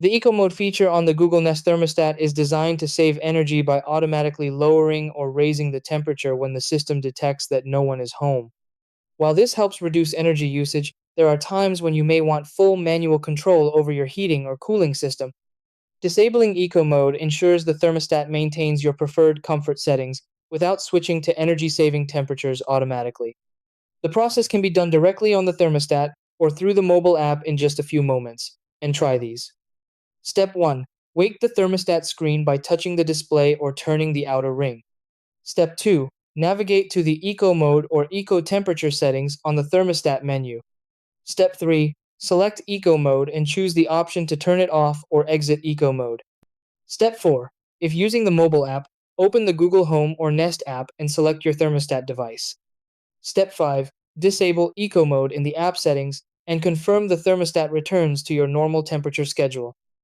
The Eco Mode feature on the Google Nest Thermostat is designed to save energy by automatically lowering or raising the temperature when the system detects that no one is home. While this helps reduce energy usage, there are times when you may want full manual control over your heating or cooling system. Disabling Eco Mode ensures the thermostat maintains your preferred comfort settings without switching to energy-saving temperatures automatically. The process can be done directly on the thermostat or through the mobile app in just a few moments. And try these. Step 1. Wake the thermostat screen by touching the display or turning the outer ring. Step 2. Navigate to the Eco Mode or Eco Temperature settings on the thermostat menu. Step 3. Select Eco Mode and choose the option to turn it off or exit Eco Mode. Step 4. If using the mobile app, open the Google Home or Nest app and select your thermostat device. Step 5. Disable Eco Mode in the app settings and confirm the thermostat returns to your normal temperature schedule.